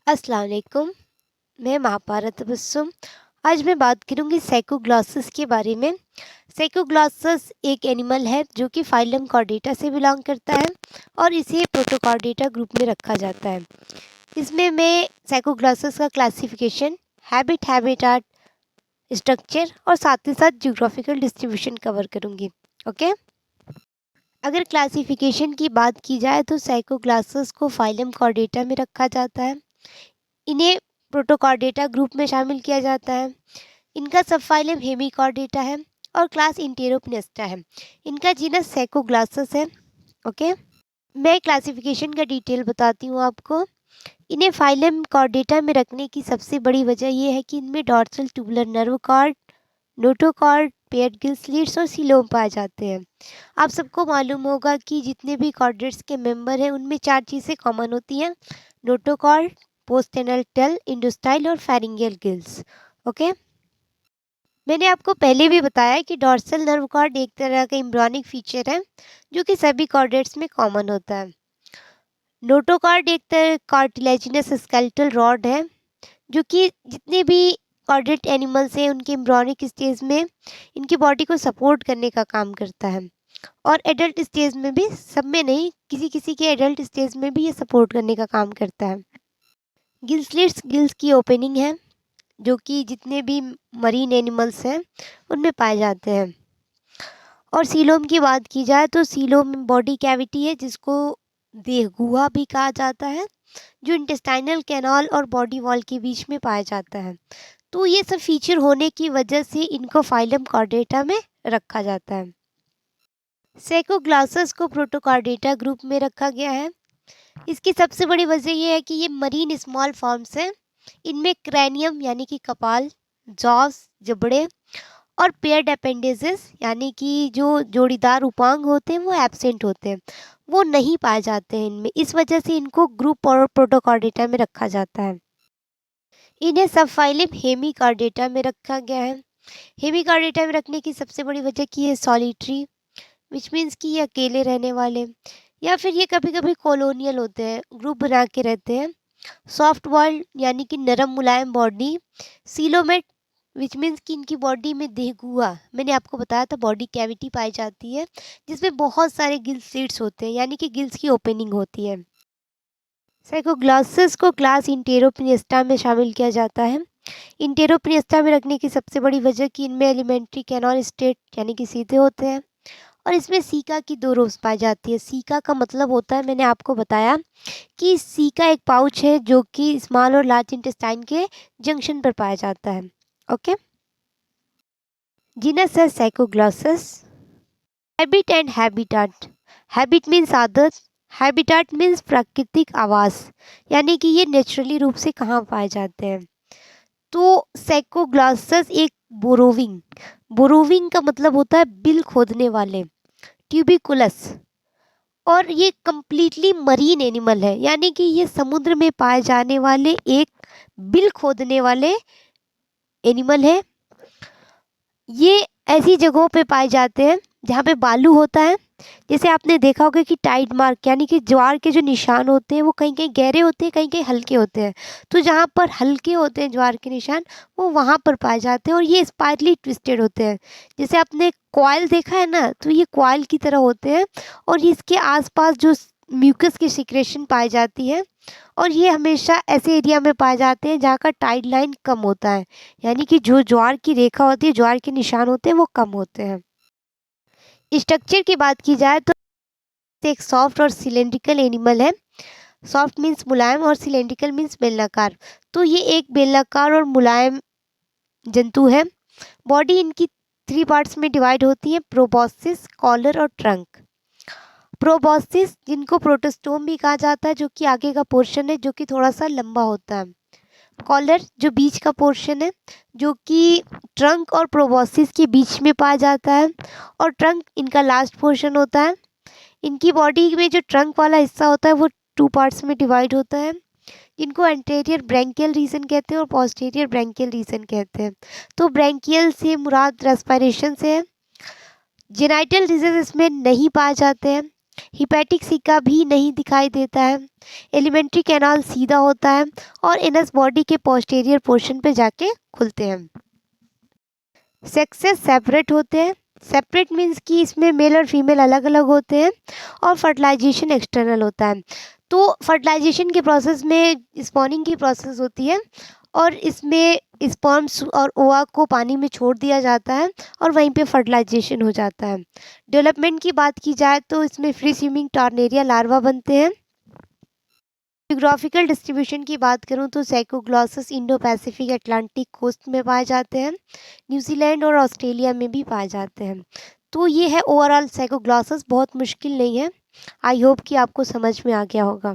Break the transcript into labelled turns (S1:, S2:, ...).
S1: अस्सलाम वालेकुम। मैं महापारा तबस्सुम। आज मैं बात करूंगी साइकोग्लॉसस के बारे में। साइकोग्लॉसस एक एनिमल है जो कि फाइलम कॉर्डेटा से बिलोंग करता है और इसे प्रोटोकॉर्डेटा ग्रुप में रखा जाता है। इसमें मैं साइकोग्लॉसस का क्लासिफिकेशन, हैबिटाट, स्ट्रक्चर और साथ ही साथ जियोग्राफिकल डिस्ट्रीब्यूशन कवर करूंगी। ओके। अगर क्लासिफिकेशन की बात की जाए तो साइकोग्लॉसस को फाइलम कॉर्डेटा में रखा जाता है। इन्हें प्रोटोकॉर्डेटा ग्रुप में शामिल किया जाता है। इनका सबफाइलम हेमिकॉर्डेटा है और क्लास इंटेरोपनेस्टा है। इनका जीनस साइकोग्लॉसस है। ओके। मैं क्लासिफिकेशन का डिटेल बताती हूँ आपको। इन्हें फाइलम कॉर्डेटा में रखने की सबसे बड़ी वजह यह है कि इनमें dorsal tubular nerve cord, notochord, paired gill slits और सीलोम पाए जाते हैं। आप सबको मालूम होगा कि जितने भी कॉर्डेट्स के मेंबर हैं उनमें 4 चीज़ें कॉमन होती हैं: नोटोकॉर्ड, पोस्टेनल टेल, इंडोस्टाइल और फेरिंगियल गिल्स। ओके। मैंने आपको पहले भी बताया कि डॉर्सल नर्व कॉर्ड एक तरह का एम्ब्रियोनिक फीचर है जो कि सभी कॉर्डेट्स में कॉमन होता है। नोटोकॉर्ड एक तरह कार्टिलेजिनस स्केलेटल रॉड है जो कि जितने भी कॉर्डेट एनिमल्स हैं उनके एम्ब्रियोनिक स्टेज में इनकी बॉडी को सपोर्ट करने का काम करता है और एडल्ट स्टेज में भी, सब में नहीं, किसी किसी के एडल्ट स्टेज में भी ये सपोर्ट करने का काम करता है। गिल स्लिट्स गिल्स की ओपनिंग है जो कि जितने भी मरीन एनिमल्स हैं उनमें पाए जाते हैं। और सीलोम की बात की जाए तो सीलोम बॉडी कैविटी है जिसको देहगुहा भी कहा जाता है, जो इंटेस्टाइनल कैनाल और बॉडी वॉल के बीच में पाया जाता है। तो ये सब फीचर होने की वजह से इनको फाइलम कॉर्डेटा में रखा जाता है। साइकोग्लॉसस को प्रोटोकॉर्डेटा ग्रुप में रखा गया है। इसकी सबसे बड़ी वजह यह है कि ये मरीन स्मॉल फॉर्म्स हैं। इनमें क्रैनियम यानी कि कपाल, जॉस जबड़े और पेयर्ड अपेंडेजेस यानी कि जो जोड़ीदार उपांग होते हैं वो एब्सेंट होते हैं, वो नहीं पाए जाते हैं इनमें। इस वजह से इनको ग्रुप और प्रोटोकॉर्डेटा में रखा जाता है। इन्हें सबफाइलम हेमिकॉर्डेटा में रखा गया है। हेमिकॉर्डेटा में रखने की सबसे बड़ी वजह की है सॉलिटरी, विच मीन्स कि ये अकेले रहने वाले, या फिर ये कभी कभी कॉलोनियल होते हैं, ग्रुप बना के रहते हैं। सॉफ्ट वॉल्ड यानी कि नरम मुलायम बॉडी। सीलोमेट विच मीन्स कि इनकी बॉडी में देहगुहा, मैंने आपको बताया था, बॉडी कैविटी पाई जाती है जिसमें बहुत सारे गिल स्लिट्स होते हैं यानी कि गिल्स की ओपनिंग होती है। साइकोग्लॉसस को क्लास इंटेरोपनिस्टा में शामिल किया जाता है। इंटेरोपनिस्टा में रखने की सबसे बड़ी वजह कि इनमें एलिमेंट्री कैनॉल स्टेट यानी कि सीधे होते हैं और इसमें सीका की 2 रोज पाई जाती है। सीका का मतलब होता है, मैंने आपको बताया कि सीका एक पाउच है जो कि स्मॉल और लार्ज इंटेस्टाइन के जंक्शन पर पाया जाता है। ओके। जीनस है psychoglossus. Habit and habitat. Habit means आदत, हैबिटाट मीन्स प्राकृतिक आवास, यानी कि ये नेचुरली रूप से कहाँ पाए जाते हैं। तो साइकोग्लॉसस एक बोरोविंग, बोरोविंग का मतलब होता है बिल खोदने वाले, ट्यूबिकुलस, और ये कंप्लीटली मरीन एनिमल है यानी कि ये समुद्र में पाए जाने वाले एक बिल खोदने वाले एनिमल है। ये ऐसी जगहों पे पाए जाते हैं जहाँ पे बालू होता है। जैसे आपने देखा होगा कि टाइड मार्क यानी कि ज्वार के जो निशान होते हैं वो कहीं कहीं गहरे होते हैं, कहीं कहीं हल्के होते हैं। तो जहाँ पर हल्के होते हैं ज्वार के निशान, वो वहाँ पर पाए जाते हैं और ये स्पाइरली ट्विस्टेड होते हैं। जैसे आपने कॉइल देखा है ना, तो ये कॉइल की तरह होते हैं और इसके आसपास जो म्यूकस की सिक्रेशन पाई जाती है और ये हमेशा ऐसे एरिया में पाए जाते हैं जहाँ का टाइड लाइन कम होता है, यानी कि जो ज्वार की रेखा होती है, ज्वार के निशान होते हैं, वो कम होते हैं। स्ट्रक्चर की बात की जाए तो एक सॉफ्ट और सिलेंड्रिकल एनिमल है। सॉफ्ट मीन्स मुलायम और सिलेंड्रिकल मीन्स बेलनाकार। तो ये एक बेलनाकार और मुलायम जंतु है। बॉडी इनकी 3 पार्ट्स में डिवाइड होती है: प्रोबॉस्सिस, कॉलर और ट्रंक। प्रोबॉस्सिस जिनको प्रोटोस्टोम भी कहा जाता है, जो कि आगे का पोर्शन है जो कि थोड़ा सा लंबा होता है। कॉलर जो बीच का पोर्शन है जो कि ट्रंक और प्रोबॉस्सिस के बीच में पाया जाता है, और ट्रंक इनका लास्ट पोर्शन होता है। इनकी बॉडी में जो ट्रंक वाला हिस्सा होता है वो 2 पार्ट्स में डिवाइड होता है, जिनको एंटेरियर ब्रैंकियल रीजन कहते हैं और पोस्टीरियर ब्रैंकियल रीजन कहते हैं। तो ब्रैंकियल से मुराद रेस्पिरेशन से है। जेनाइटल रीजन इसमें नहीं पाए जाते हैं। हिपैटिक सिक्का भी नहीं दिखाई देता है। एलिमेंट्री कैनाल सीधा होता है और इनस बॉडी के पोस्टीरियर पोर्शन पे जाके खुलते हैं। सेक्सेस सेपरेट होते हैं। सेपरेट मीन्स कि इसमें मेल और फीमेल अलग अलग होते हैं और फर्टिलाइजेशन एक्सटर्नल होता है। तो फर्टिलाइजेशन के प्रोसेस में स्पॉनिंग की प्रोसेस होती है और इसमें स्पर्म्स और ओवा को पानी में छोड़ दिया जाता है और वहीं पे फर्टिलाइजेशन हो जाता है। डेवलपमेंट की बात की जाए तो इसमें फ्री स्विमिंग टॉर्नेरिया लार्वा बनते हैं। जियोग्राफिकल डिस्ट्रीब्यूशन की बात करूं तो सैकोग्लॉसस इंडो पैसिफिक अटलांटिक कोस्ट में पाए जाते हैं। न्यूजीलैंड और ऑस्ट्रेलिया में भी पाए जाते हैं। तो ये है ओवरऑल सैकोग्लॉसस, बहुत मुश्किल नहीं है। आई होप कि आपको समझ में आ गया होगा।